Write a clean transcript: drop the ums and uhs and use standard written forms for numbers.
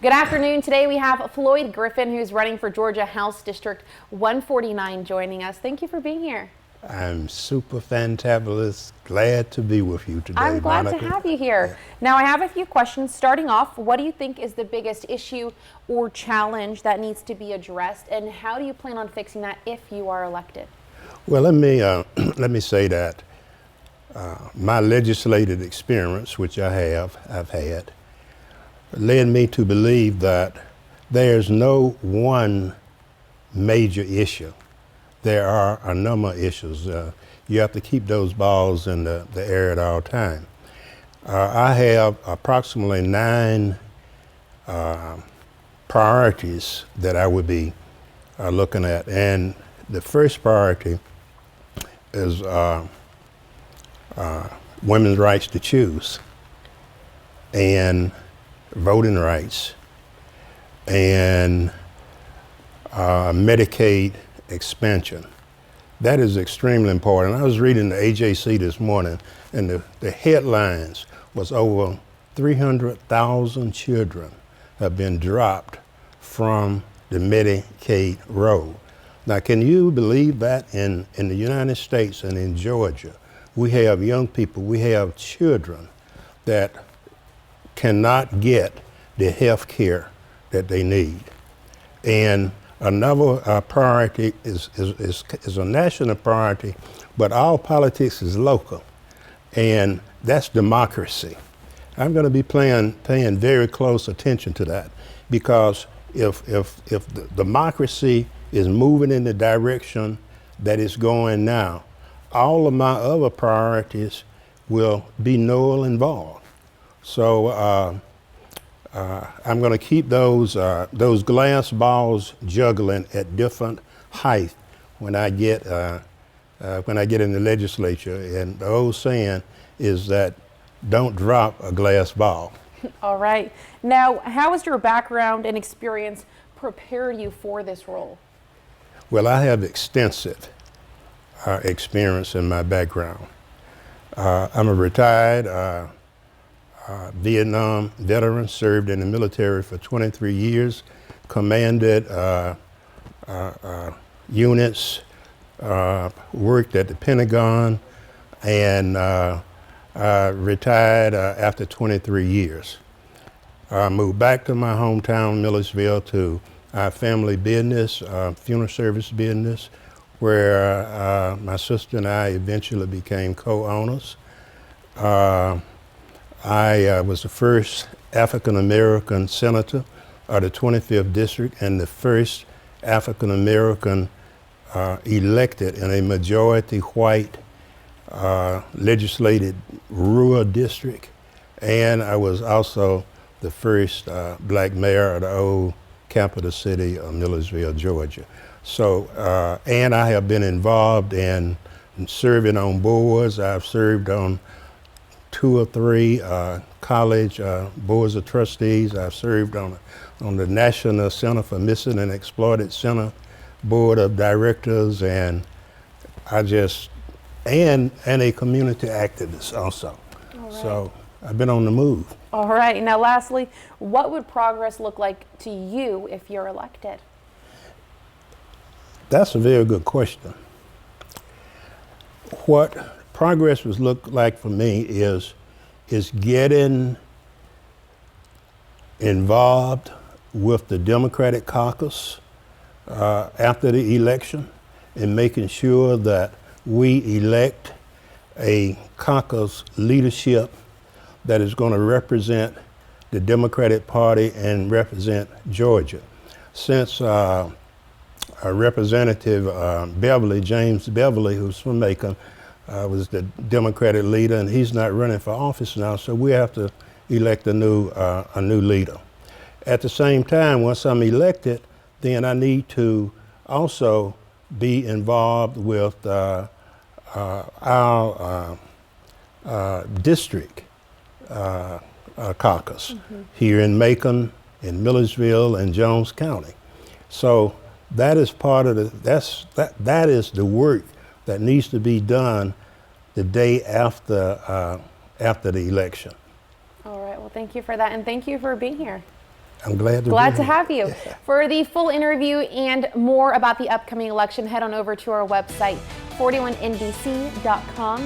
Good afternoon. Today we have Floyd Griffin, who's running for Georgia House District 149, joining us. Thank you for being here. I'm super fantabulous. Glad to be with you today, I'm glad Monica. to have you here. Yeah. Now, I have a few questions. Starting off, what do you think is the biggest issue or challenge that needs to be addressed, and how do you plan on fixing that if you are elected? Well, let me let me say that my legislative experience, which I've had, led me to believe that there's no one major issue. There are a number of issues. You have to keep those balls in the air at all time. I have approximately 9 priorities that I would be looking at. And the first priority is women's rights to choose, and voting rights, and Medicaid expansion. That is extremely important. I was reading the AJC this morning, and the headlines was over 300,000 children have been dropped from the Medicaid roll. Now, can you believe that in the United States and in Georgia, we have young people, we have children that cannot get the health care that they need. And another priority is a national priority, but all politics is local, and that's democracy. I'm going to be paying very close attention to that, because if the democracy is moving in the direction that it's going now, all of my other priorities will be null and void. So I'm going to keep those glass balls juggling at different heights when I get in the legislature. And the old saying is that don't drop a glass ball. All right. Now, how has your background and experience prepared you for this role? Well, I have extensive experience in my background. I'm a retired Vietnam veteran, served in the military for 23 years, commanded units, worked at the Pentagon, and retired after 23 years. I moved back to my hometown, Millersville, to our family business, funeral service business, where my sister and I eventually became co-owners. I was the first African-American senator of the 25th District, and the first African-American elected in a majority white legislated rural district. And I was also the first black mayor of the old capital city of Millersville, Georgia. So, and I have been involved in serving on boards. I've served on 2 or 3 college boards of trustees. I've served on the National Center for Missing and Exploited Center board of directors, and and a community activist also. All right. So I've been on the move. All right. Now, lastly, what would progress look like to you if you're elected? That's a very good question. What progress would look like for me is getting involved with the Democratic caucus after the election, and making sure that we elect a caucus leadership that is going to represent the Democratic Party and represent Georgia. Since Representative James Beverly, who's from Macon, was the Democratic leader, and he's not running for office now, so we have to elect a new leader. At the same time, once I'm elected, then I need to also be involved with our district caucus here in Macon, in Millersville, and Jones County. So that is part of that is the work that needs to be done the day after the election. All right. Well, thank you for that, and thank you for being here. I'm glad to Glad be to here. have you. For the full interview and more about the upcoming election, head on over to our website, 41nbc.com.